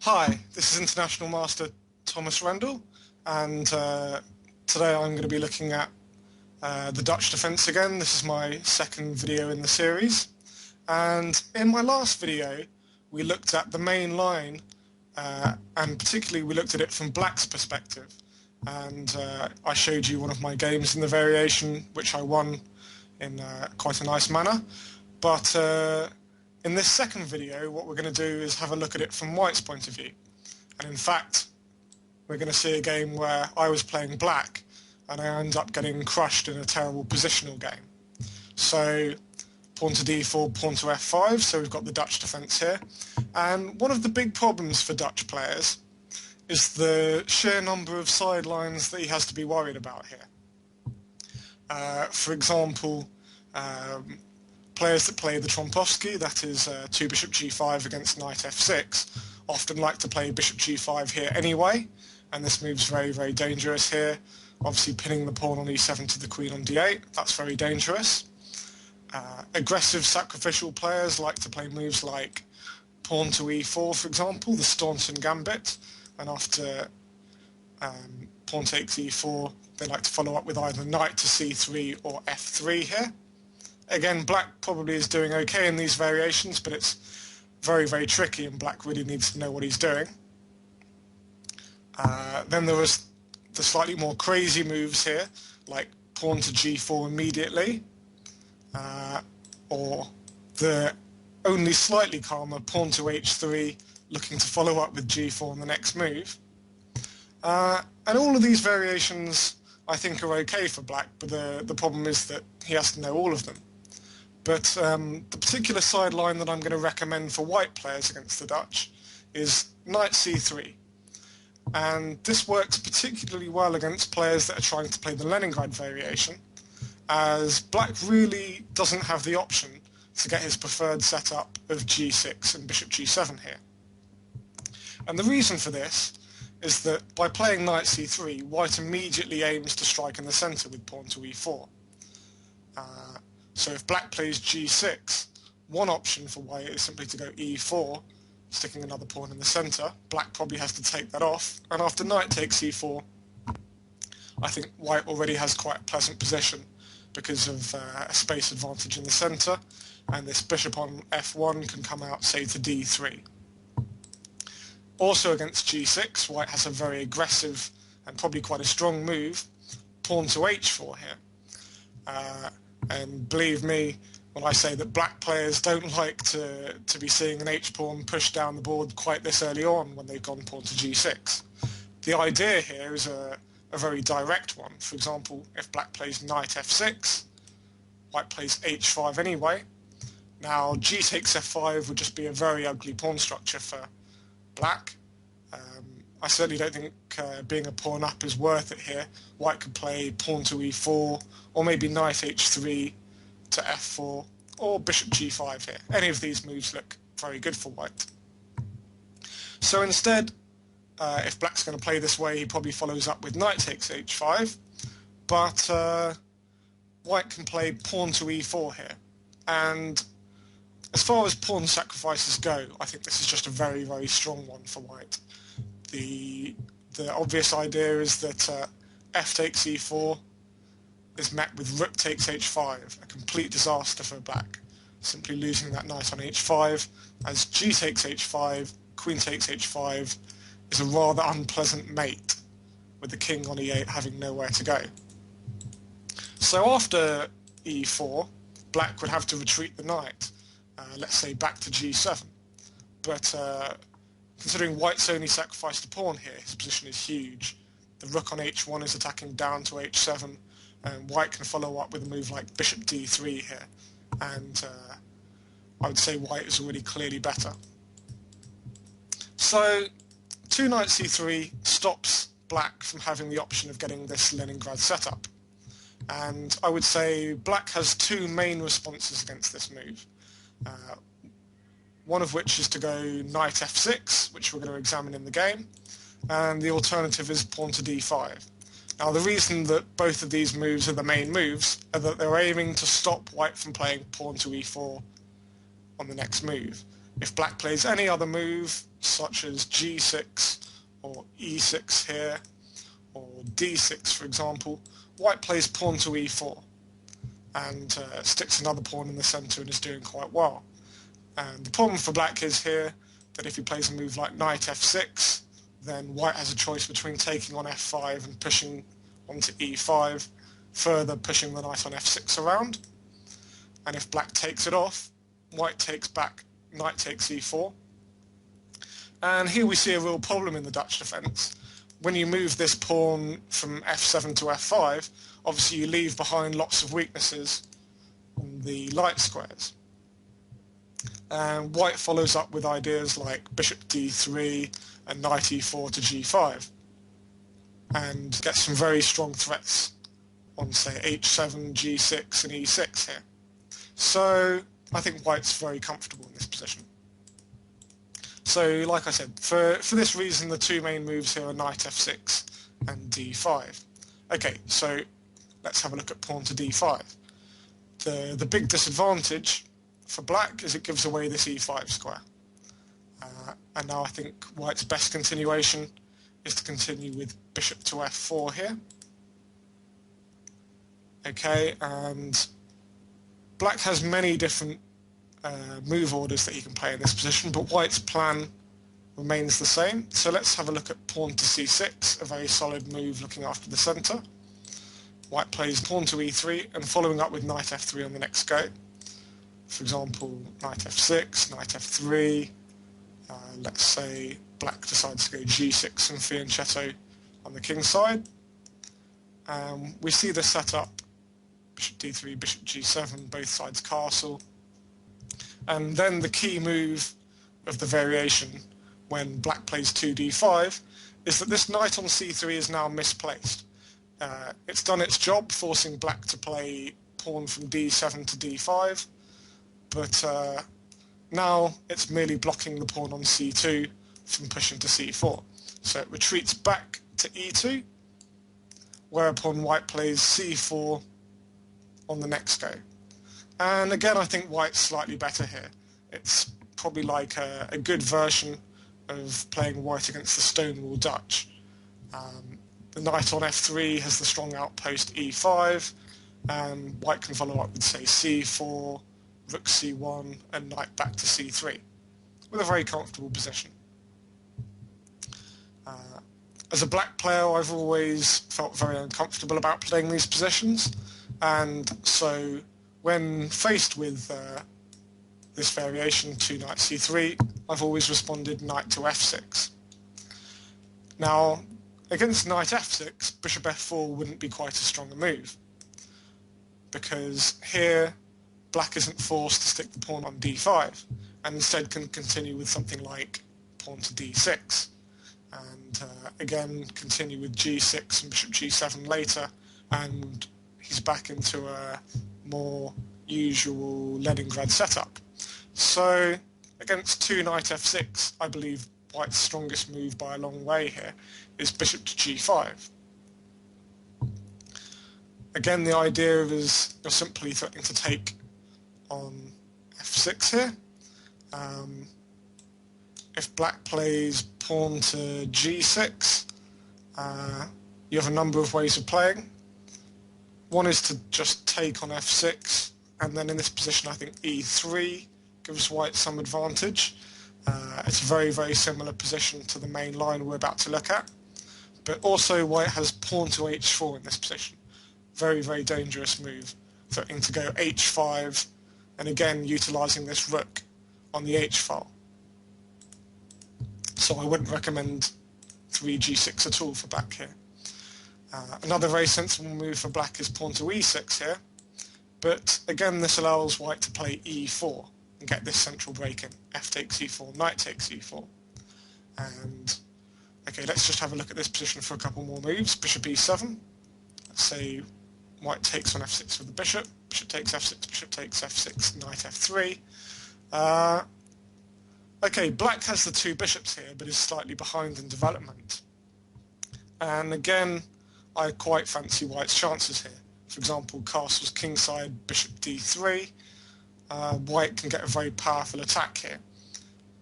Hi, this is International Master Thomas Randall, and today I'm going to be looking at the Dutch defence again. This is my second video in the series, and in my last video we looked at the main line, and particularly we looked at it from Black's perspective, and I showed you one of my games in the variation which I won in quite a nice manner. But in this second video, what we're going to do is have a look at it from White's point of view. And in fact, we're going to see a game where I was playing Black and I end up getting crushed in a terrible positional game. So pawn to d4, pawn to f5, so we've got the Dutch defence here. And one of the big problems for Dutch players is the sheer number of sidelines that he has to be worried about here. For example, players that play the Trompowsky, that is 2 bishop g5 against knight f6, often like to play bishop g5 here anyway, and this move's very, very dangerous here. Obviously pinning the pawn on e7 to the queen on d8, that's very dangerous. Aggressive sacrificial players like to play moves like pawn to e4, for example, the Staunton gambit, and after pawn takes e4, they like to follow up with either knight to c3 or f3 here. Again, Black probably is doing okay in these variations, but it's very, very tricky, and Black really needs to know what he's doing. Then there was the slightly more crazy moves here, like pawn to g4 immediately, or the only slightly calmer pawn to h3, looking to follow up with g4 in the next move. And all of these variations I think are okay for Black, but the problem is that he has to know all of them. But the particular sideline that I'm going to recommend for White players against the Dutch is knight c3. And this works particularly well against players that are trying to play the Leningrad variation, as Black really doesn't have the option to get his preferred setup of g6 and bishop g7 here. And the reason for this is that by playing knight c3, White immediately aims to strike in the centre with pawn to e4. So if Black plays g6, one option for White is simply to go e4, sticking another pawn in the centre. Black probably has to take that off, and after knight takes e4, I think White already has quite a pleasant position because of a space advantage in the centre, and this bishop on f1 can come out, say, to d3. Also against g6, White has a very aggressive and probably quite a strong move, pawn to h4 here. And believe me when I say that Black players don't like to be seeing an h-pawn pushed down the board quite this early on when they've gone pawn to g6. The idea here is a very direct one. For example, if Black plays knight f6, White plays h5 anyway. Now g takes f5 would just be a very ugly pawn structure for Black. I certainly don't think being a pawn up is worth it here. White could play pawn to e4, or maybe knight h3 to f4, or bishop g5 here. Any of these moves look very good for White. So instead, if Black's going to play this way, he probably follows up with knight takes h5, but White can play pawn to e4 here. And as far as pawn sacrifices go, I think this is just a very, very strong one for White. The obvious idea is that f takes e4 is met with rook takes h5, a complete disaster for Black, simply losing that knight on h5, as g takes h5, queen takes h5 is a rather unpleasant mate, with the king on e8 having nowhere to go. So after e4, Black would have to retreat the knight, let's say back to g7, but considering White's only sacrificed a pawn here, his position is huge. The rook on h1 is attacking down to h7, and White can follow up with a move like bishop d3 here, and I would say White is already clearly better. So 2 knight c3 stops Black from having the option of getting this Leningrad setup, and I would say Black has 2 main responses against this move. One of which is to go knight f6, which we're going to examine in the game, and the alternative is pawn to d5. Now the reason that both of these moves are the main moves are that they're aiming to stop White from playing pawn to e4 on the next move. If black plays any other move, such as g6 or e6 here, or d6 for example, white plays pawn to e4 and sticks another pawn in the centre and is doing quite well. And the problem for black is here that if he plays a move like knight f6, then white has a choice between taking on f5 and pushing onto e5, further pushing the knight on f6 around. And if black takes it off, white takes back, knight takes e4. And here we see a real problem in the Dutch defence. When you move this pawn from f7 to f5, obviously you leave behind lots of weaknesses on the light squares. And white follows up with ideas like bishop d3 and knight e4 to g5, and gets some very strong threats on, say, h7, g6 and e6 here. So I think white's very comfortable in this position. So like I said, for this reason the two main moves here are knight f6 and d5. Okay, so let's have a look at pawn to d5. The big disadvantage for black is it gives away this e5 square. And now I think white's best continuation is to continue with bishop to f4 here. Okay, and black has many different move orders that he can play in this position, but white's plan remains the same. So let's have a look at pawn to c6, a very solid move looking after the centre. White plays pawn to e3 and following up with knight f3 on the next go. For example, knight f6, knight f3, let's say black decides to go g6 and fianchetto on the king side. We see the setup, bishop d3, bishop g7, both sides castle. And then the key move of the variation when black plays 2d5 is that this knight on c3 is now misplaced. It's done its job, forcing black to play pawn from d7 to d5, but now it's merely blocking the pawn on c2 from pushing to c4. So it retreats back to e2, whereupon white plays c4 on the next go. And again, I think white's slightly better here. It's probably like a good version of playing white against the Stonewall Dutch. The knight on f3 has the strong outpost e5, and white can follow up with, say, c4, rook c1, and knight back to c3, with a very comfortable position. As a black player, I've always felt very uncomfortable about playing these positions, and so when faced with this variation to knight c3, I've always responded knight to f6. Now, against knight f6, bishop f4 wouldn't be quite as strong a move, because here black isn't forced to stick the pawn on d5, and instead can continue with something like pawn to d6, and again continue with g6 and bishop g7 later, and he's back into a more usual Leningrad setup. So against 2 knight f6, I believe white's strongest move by a long way here is bishop to g5. Again, the idea is you're simply threatening to take on f6 here. If black plays pawn to g6, you have a number of ways of playing. One is to just take on f6, and then in this position I think e3 gives white some advantage. It's a very, very similar position to the main line we're about to look at. But also white has pawn to h4 in this position. Very, very dangerous move, threatening to go h5, and again utilising this rook on the h file. So I wouldn't recommend 3g6 at all for black here. Another very sensible move for black is pawn to e6 here, but again this allows white to play e4 and get this central break in, f takes e4, knight takes e4. And okay, let's just have a look at this position for a couple more moves. Bishop e7, let's say white takes on f6 with the bishop, bishop takes f6, bishop takes f6, knight f3. Okay, black has the two bishops here, but is slightly behind in development. And again, I quite fancy white's chances here. For example, castles kingside, bishop d3. White can get a very powerful attack here.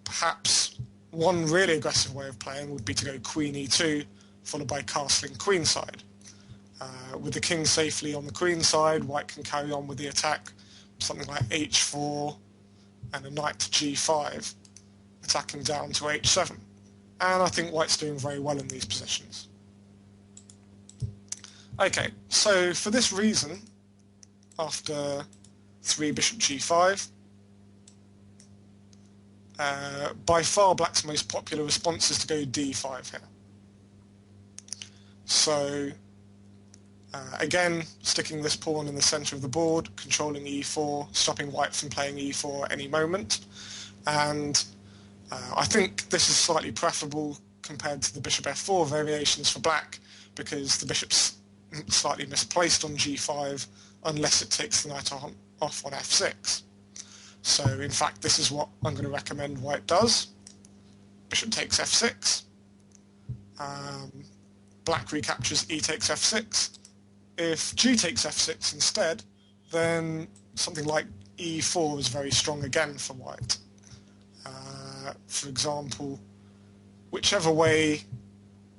perhaps one really aggressive way of playing would be to go queen e2 followed by castling queenside. With the king safely on the queen side, white can carry on with the attack, something like h4 and a knight to g5, attacking down to h7. And I think white's doing very well in these positions. Okay, so for this reason, after 3 bishop g5, by far black's most popular response is to go d5 here. So again, sticking this pawn in the center of the board, controlling e4, stopping white from playing e4 at any moment. And I think this is slightly preferable compared to the bishop f4 variations for black, because the bishop's slightly misplaced on g5 unless it takes the knight off on f6. So in fact, this is what I'm going to recommend white does. Bishop takes f6. Black recaptures e takes f6. If g takes f6 instead, then something like e4 is very strong again for white. For example, whichever way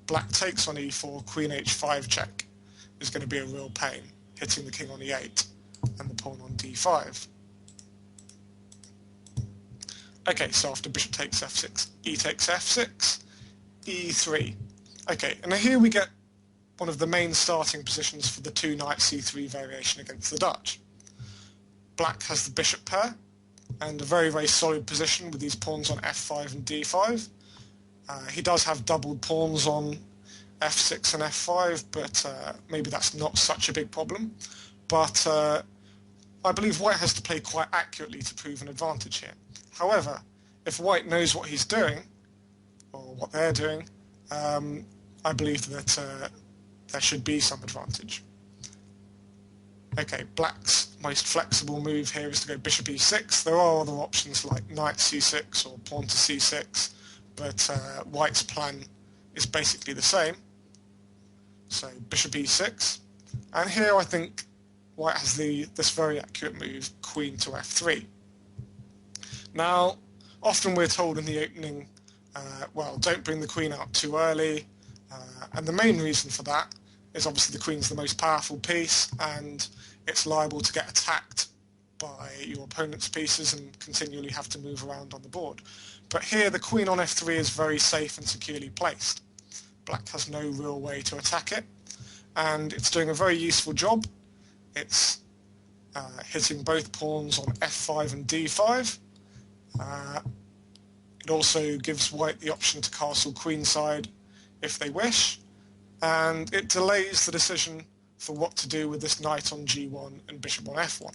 black takes on e4, queen h5 check is going to be a real pain, hitting the king on e8 and the pawn on d5. Okay, so after bishop takes f6, e takes f6, e3. Okay, and here we get one of the main starting positions for the 2 knight c3 variation against the Dutch. Black has the bishop pair, and a very, very solid position with these pawns on f5 and d5. He does have doubled pawns on f6 and f5, but maybe that's not such a big problem. But I believe white has to play quite accurately to prove an advantage here. However, if white knows what he's doing, or what they're doing, I believe that there should be some advantage. Okay, black's most flexible move here is to go bishop e6. There are other options like knight c6 or pawn to c6, but white's plan is basically the same. So bishop e6, and here I think white has this very accurate move, queen to f3. Now, often we're told in the opening, well, don't bring the queen out too early, and the main reason for that is obviously the queen's the most powerful piece, and it's liable to get attacked by your opponent's pieces and continually have to move around on the board. But here the queen on f3 is very safe and securely placed. Black has no real way to attack it, and it's doing a very useful job. It's hitting both pawns on f5 and d5. It also gives white the option to castle queenside if they wish, and it delays the decision for what to do with this knight on g1 and bishop on f1.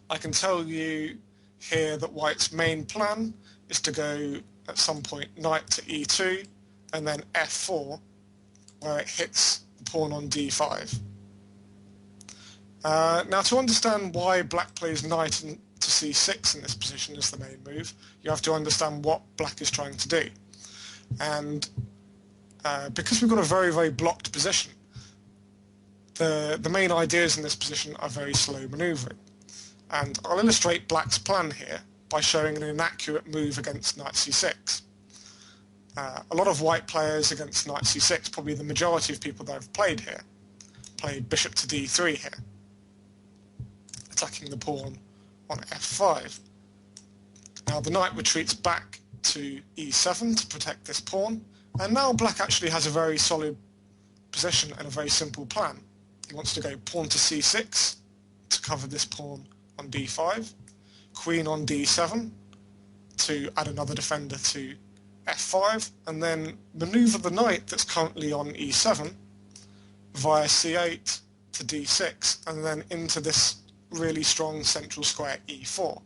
I can tell you here that white's main plan is to go at some point knight to e2 and then f4, where it hits the pawn on d5. Now, to understand why black plays knight to c6 in this position as the main move, you have to understand what black is trying to do. And because we've got a very, very blocked position, the main ideas in this position are very slow manoeuvring. And I'll illustrate black's plan here by showing an inaccurate move against knight c6. A lot of white players against knight c6, probably the majority of people that have played here, play bishop to d3 here, attacking the pawn on f5. Now the knight retreats back to e7 to protect this pawn, and now black actually has a very solid position and a very simple plan. He wants to go pawn to c6 to cover this pawn on d5, queen on d7 to add another defender to f5, and then maneuver the knight that's currently on e7 via c8 to d6, and then into this really strong central square e4.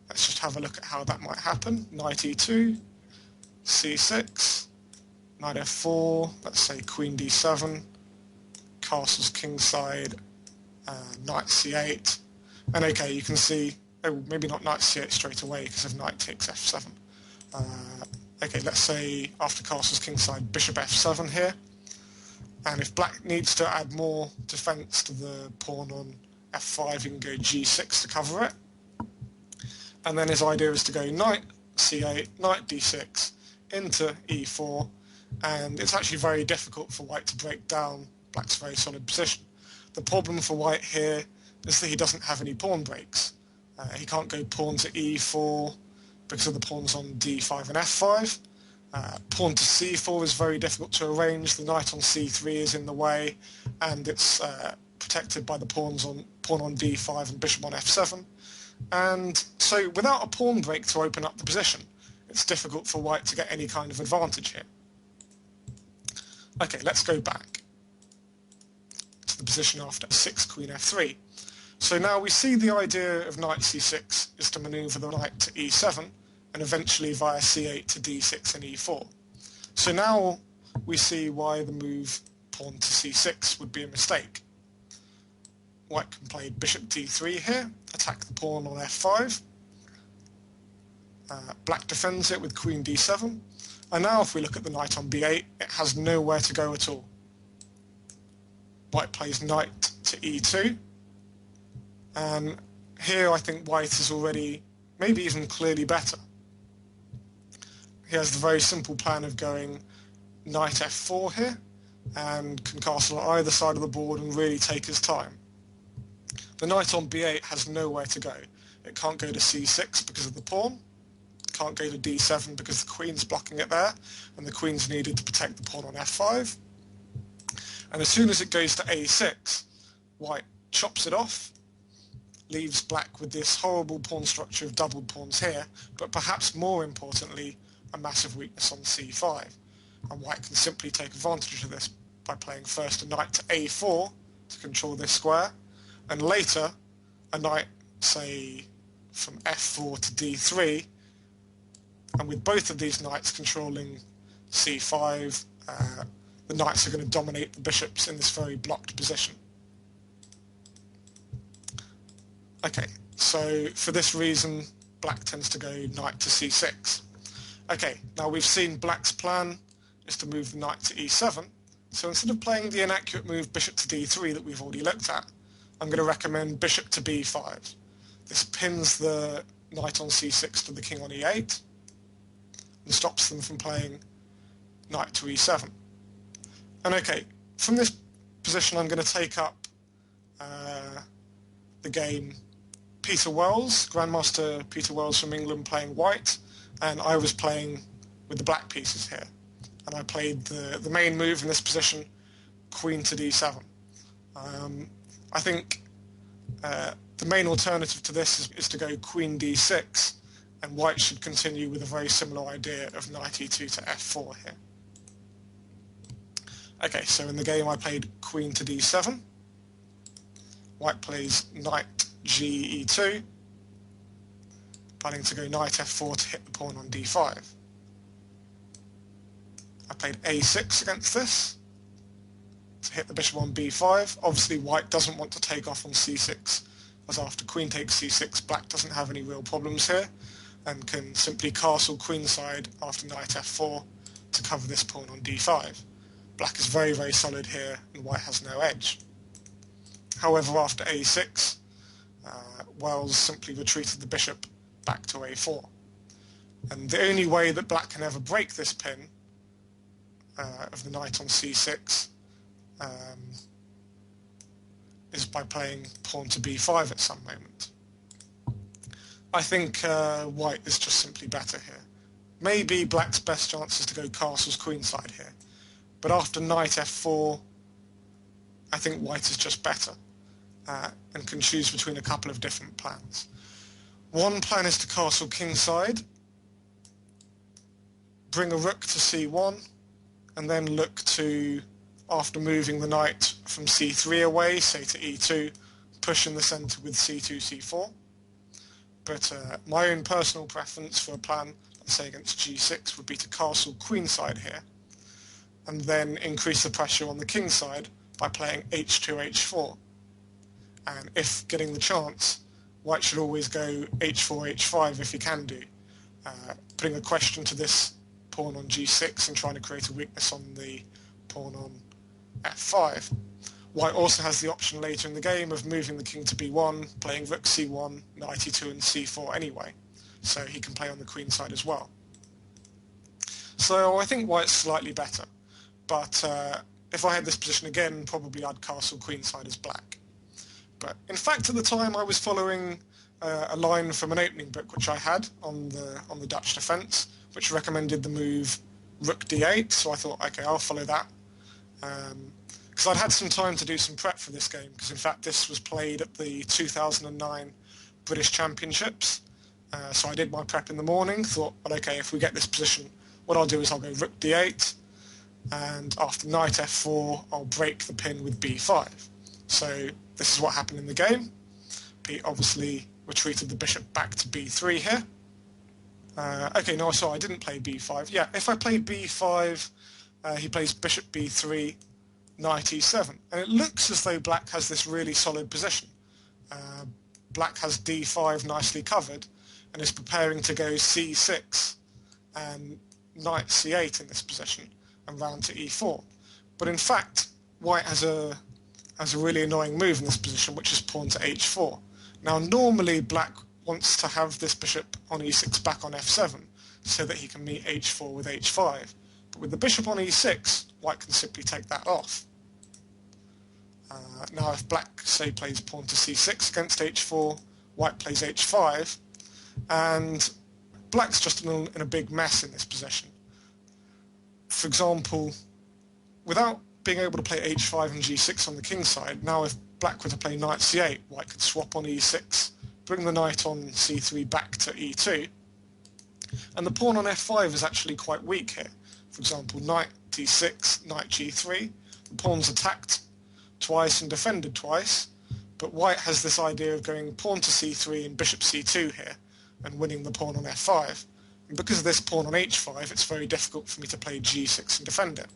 Let's just have a look at how that might happen. Knight e2, c6, knight f4, let's say queen d7, castles kingside, knight c8, and okay, you can see, oh, maybe not knight c8 straight away because of knight takes f7. Okay, let's say after castles kingside, bishop f7 here, and if black needs to add more defense to the pawn on f5, you can go g6 to cover it. And then his idea is to go knight c8, knight d6 into e4, and it's actually very difficult for white to break down black's very solid position. The problem for white here is that he doesn't have any pawn breaks. He can't go pawn to e4 because of the pawns on d5 and f5. Pawn to c4 is very difficult to arrange. The knight on c3 is in the way, and it's protected by the pawn on d5 and bishop on f7. And so without a pawn break to open up the position, it's difficult for white to get any kind of advantage here. Okay, let's go back to the position after 6 queen f3. So now we see the idea of knight c6 is to maneuver the knight to e7 and eventually via c8 to d6 and e4. So now we see why the move pawn to c6 would be a mistake. White can play bishop d3 here, attack the pawn on f5. Black defends it with queen d7. And now if we look at the knight on b8, it has nowhere to go at all. White plays knight to e2. And here I think white is already maybe even clearly better. He has the very simple plan of going knight f4 here and can castle on either side of the board and really take his time. The knight on b8 has nowhere to go. It can't go to c6 because of the pawn, it can't go to d7 because the queen's blocking it there, and the queen's needed to protect the pawn on f5. And as soon as it goes to a6, white chops it off, leaves black with this horrible pawn structure of doubled pawns here, but perhaps more importantly, a massive weakness on c5. And white can simply take advantage of this by playing first a knight to a4 to control this square, and later a knight, say, from f4 to d3, and with both of these knights controlling c5, the knights are going to dominate the bishops in this very blocked position. Okay, so for this reason, black tends to go knight to c6. Okay, now we've seen black's plan is to move the knight to e7, so instead of playing the inaccurate move bishop to d3 that we've already looked at, I'm going to recommend bishop to b5. This pins the knight on c6 to the king on e8 and stops them from playing knight to e7. And okay, from this position I'm going to take up the game Peter Wells, Grandmaster Peter Wells from England playing white, and I was playing with the black pieces here. And I played the main move in this position, queen to d7. I think the main alternative to this is to go queen d6, and white should continue with a very similar idea of knight e2 to f4 here. Okay, so in the game I played queen to d7, white plays knight g e2, planning to go knight f4 to hit the pawn on d5. I played a6 against this to hit the bishop on b5. Obviously white doesn't want to take off on c6, as after queen takes c6 black doesn't have any real problems here and can simply castle queenside after knight f4 to cover this pawn on d5. Black is very, very solid here and white has no edge. However, after a6, Wells simply retreated the bishop back to a4. And the only way that black can ever break this pin of the knight on c6 is by playing pawn to b5 at some moment. I think white is just simply better here. Maybe black's best chance is to go castles queenside here, but after knight f4 I think white is just better and can choose between a couple of different plans. One plan is to castle kingside, bring a rook to c1, and then look to, after moving the knight from c3 away, say to e2, push in the centre with c2, c4. But my own personal preference for a plan, let's say against g6, would be to castle queenside here, and then increase the pressure on the king side by playing h2, h4. And if getting the chance, white should always go h4, h5 if he can do, putting a question to this pawn on g6 and trying to create a weakness on the pawn on f5. White also has the option later in the game of moving the king to b1, playing rook c1, knight e2 and c4 anyway. so he can play on the queen side as well. So I think white's slightly better, but if I had this position again, probably I'd castle queenside as black. But in fact, at the time, I was following a line from an opening book which I had on the Dutch defence, which recommended the move rook d8. So I thought, okay, I'll follow that, because I'd had some time to do some prep for this game. Because in fact, this was played at the 2009 British Championships. So I did my prep in the morning. Thought, well, okay, if we get this position, what I'll do is I'll go rook d8, and after knight f4, I'll break the pin with b5. So this is what happened in the game. Pete obviously retreated the bishop back to b3 here. Okay, no, so I didn't play b5. Yeah, if I played b5, he plays bishop b3, knight e7. And it looks as though black has this really solid position. Black has d5 nicely covered and is preparing to go c6 and knight c8 in this position and round to e4. But in fact, white has a really annoying move in this position, which is pawn to h4. Now, normally black wants to have this bishop on e6 back on f7 so that he can meet h4 with h5. But with the bishop on e6, white can simply take that off. Now, if black, say, plays pawn to c6 against h4, white plays h5, and black's just in a big mess in this position. For example, without being able to play h5 and g6 on the king side, now if black were to play knight c8, white could swap on e6, bring the knight on c3 back to e2, and the pawn on f5 is actually quite weak here. For example, knight d6, knight g3, the pawn's attacked twice and defended twice, but white has this idea of going pawn to c3 and bishop c2 here, and winning the pawn on f5. And because of this pawn on h5, it's very difficult for me to play g6 and defend it.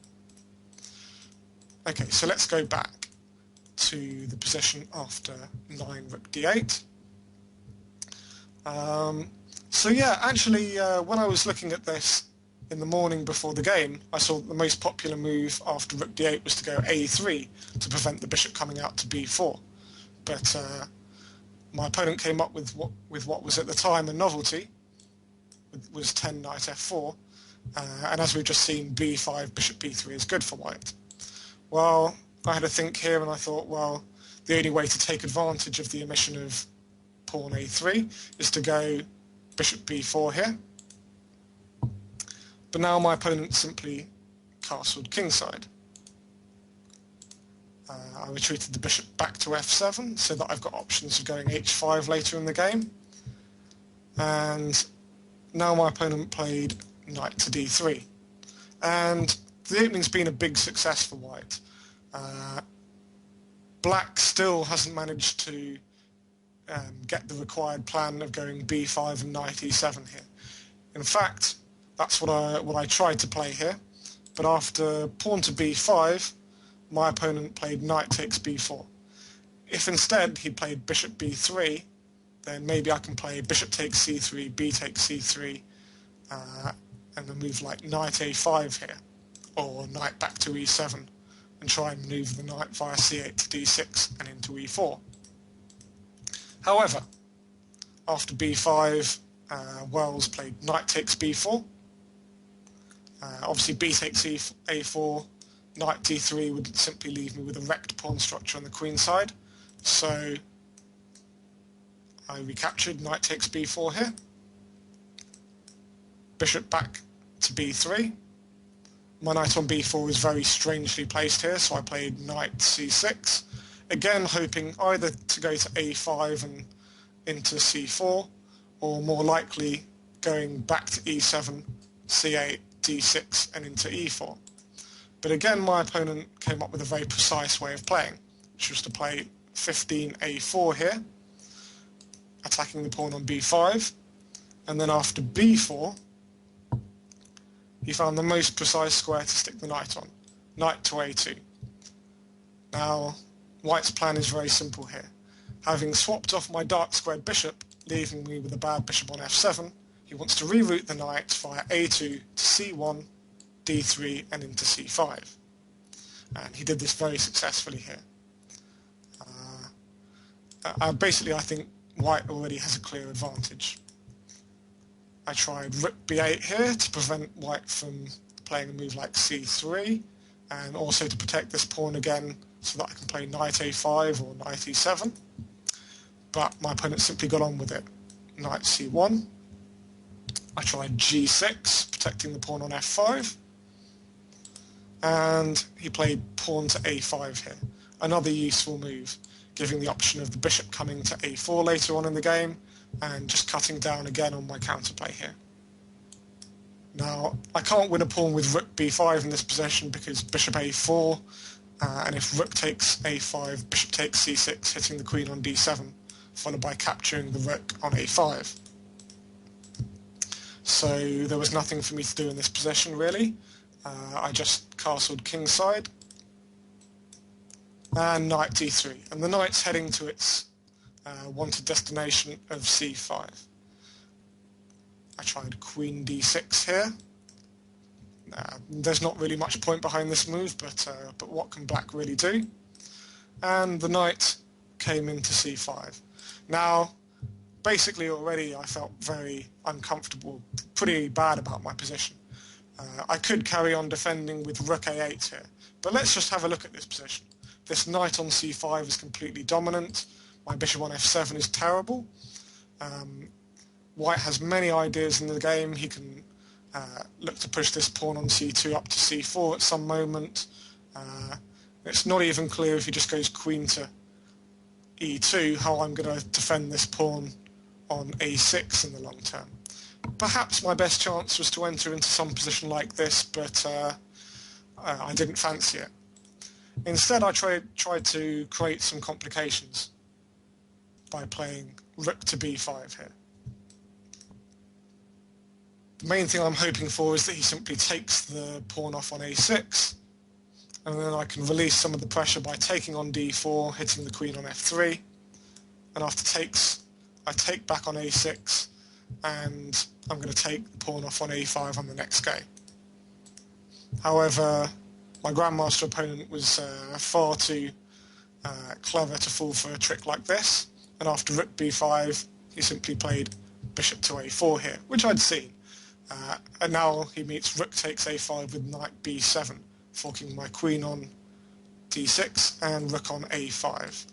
Okay, so let's go back to the position after 9 rook d8. So yeah, actually, when I was looking at this in the morning before the game, I saw that the most popular move after rook d8 was to go a3 to prevent the bishop coming out to b4. But my opponent came up with what was at the time a novelty, was 10 knight f4, and as we've just seen, b5 bishop b3 is good for white. Well, I had a think here and I thought, well, the only way to take advantage of the omission of pawn a3 is to go bishop b4 here. But now my opponent simply castled kingside. I retreated the bishop back to f7 so that I've got options of going h5 later in the game. And now my opponent played knight to d3. And the opening's been a big success for white. Black still hasn't managed to get the required plan of going b5 and knight e7 here. In fact, that's what I tried to play here, but after pawn to b5, my opponent played knight takes b4. If instead he played bishop b3, then maybe I can play bishop takes c3, b takes c3, and a move like knight a5 here, or knight back to e7, and try and maneuver the knight via c8 to d6 and into e4. However, after b5, Wells played knight takes b4. Obviously b takes a4, knight d3 would simply leave me with a wrecked pawn structure on the queen side. So I recaptured knight takes b4 here. Bishop back to b3. My knight on b4 is very strangely placed here, so I played knight c6. Again, hoping either to go to a5 and into c4, or more likely going back to e7, c8, d6 and into e4. But again, my opponent came up with a very precise way of playing, which was to play 15 a4 here, attacking the pawn on b5, and then after b4, he found the most precise square to stick the knight on, knight to a2. Now, white's plan is very simple here. Having swapped off my dark squared bishop, leaving me with a bad bishop on f7, he wants to reroute the knight via a2 to c1, d3 and into c5. And he did this very successfully here. Basically, I think white already has a clear advantage. I tried rook b8 here to prevent white from playing a move like c3, and also to protect this pawn again so that I can play knight a5 or knight e7. But my opponent simply got on with it. Knight c1. I tried g6, protecting the pawn on f5. And he played pawn to a5 here. Another useful move, giving the option of the bishop coming to a4 later on in the game, and just cutting down again on my counterplay here. Now, I can't win a pawn with rook b5 in this position because bishop a4, and if rook takes a5, bishop takes c6, hitting the queen on d7, followed by capturing the rook on a5. So there was nothing for me to do in this position, really. I just castled kingside, and knight d3, and the knight's heading to its wanted destination of c5. I tried queen d6 here. There's not really much point behind this move, but what can black really do? And the knight came into c5. Now, basically already I felt very uncomfortable, pretty bad about my position. I could carry on defending with rook a8 here, but let's just have a look at this position. This knight on c5 is completely dominant. My bishop on f7 is terrible. White has many ideas in the game. He can look to push this pawn on c2 up to c4 at some moment. It's not even clear if he just goes queen to e2 how I'm going to defend this pawn on a6 in the long term. Perhaps my best chance was to enter into some position like this, but I didn't fancy it. Instead, I tried to create some complications by playing rook to b5 here. The main thing I'm hoping for is that he simply takes the pawn off on a6, and then I can release some of the pressure by taking on d4, hitting the queen on f3, and after takes, I take back on a6, and I'm going to take the pawn off on a5 on the next game. However, my grandmaster opponent was far too clever to fall for a trick like this, and after rook b5 he simply played bishop to a4 here, which I'd seen, and now he meets rook takes a5 with knight b7, forking my queen on d6 and rook on a5.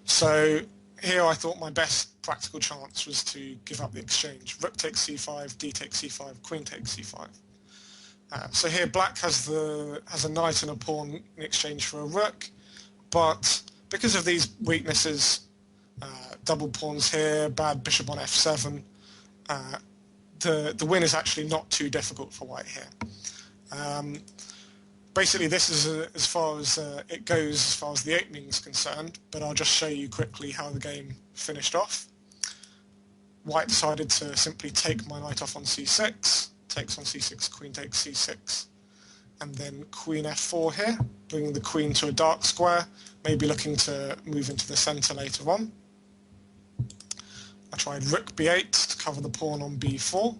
So here I thought my best practical chance was to give up the exchange. Rook takes c5, d takes c5, queen takes c5. So here black has a knight and a pawn in exchange for a rook, but because of these weaknesses, double pawns here, bad bishop on f7, the win is actually not too difficult for white here. Basically this is as far as it goes as far as the opening is concerned, but I'll just show you quickly how the game finished off. White decided to simply take my knight off on c6, takes on c6, queen takes c6, and then queen f4 here, bringing the queen to a dark square, maybe looking to move into the centre later on. I tried rook b8 to cover the pawn on b4.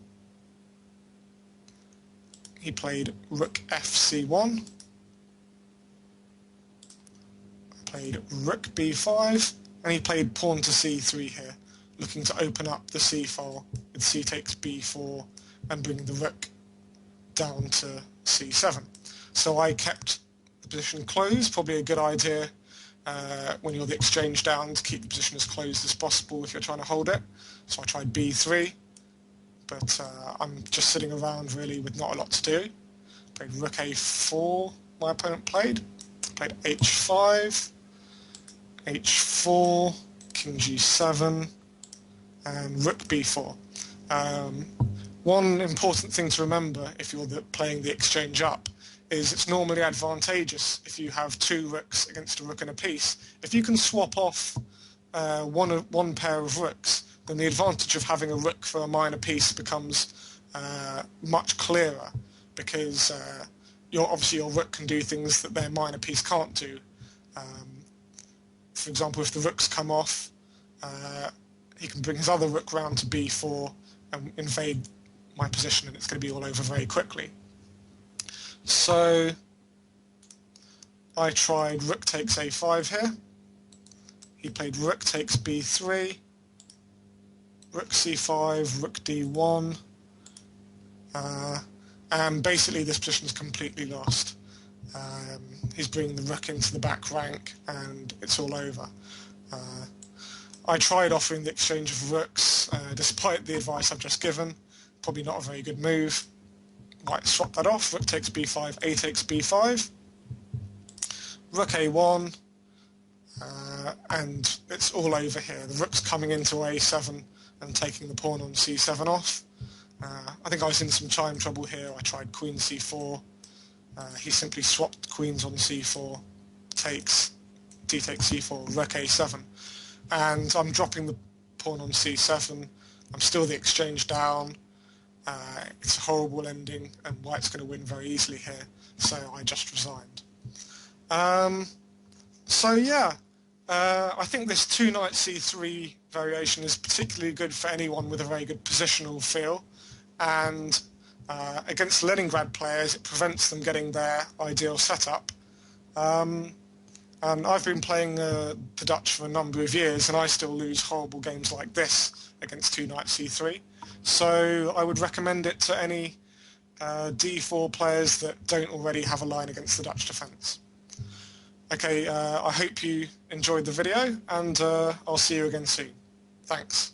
He played rook fc1. I played rook b5, and he played pawn to c3 here, looking to open up the c file with c takes b4 and bring the rook down to c7. So I kept the position closed, probably a good idea when you're the exchange down to keep the position as closed as possible if you're trying to hold it. So I tried b3, but I'm just sitting around really with not a lot to do. Played rook a4, my opponent played h5, h4, king g7, and rook b4. One important thing to remember if you're playing the exchange up is it's normally advantageous if you have two rooks against a rook and a piece. If you can swap off one pair of rooks, then the advantage of having a rook for a minor piece becomes much clearer, because obviously your rook can do things that their minor piece can't do. For example, if the rooks come off, he can bring his other rook round to b4 and invade my position, and it's going to be all over very quickly. So I tried rook takes a5 here. He played rook takes b3. rook c5, rook d1, and basically this position is completely lost. He's bringing the rook into the back rank and it's all over. I tried offering the exchange of rooks despite the advice I've just given. Probably not a very good move. Right, swap that off. Rook takes b5, a takes b5, rook a1, and it's all over here. The rook's coming into a7 and taking the pawn on c7 off. I think I was in some time trouble here. I tried queen c4. He simply swapped queens on c4, takes, d takes c4, rook a7. And I'm dropping the pawn on c7. I'm still the exchange down. It's a horrible ending, and white's going to win very easily here, so I just resigned. So yeah, I think this 2 knight c3 variation is particularly good for anyone with a very good positional feel, and against Leningrad players it prevents them getting their ideal setup. And I've been playing the Dutch for a number of years, and I still lose horrible games like this against 2 knight c3. So I would recommend it to any d4 players that don't already have a line against the Dutch defence. Okay, I hope you enjoyed the video, and I'll see you again soon. Thanks.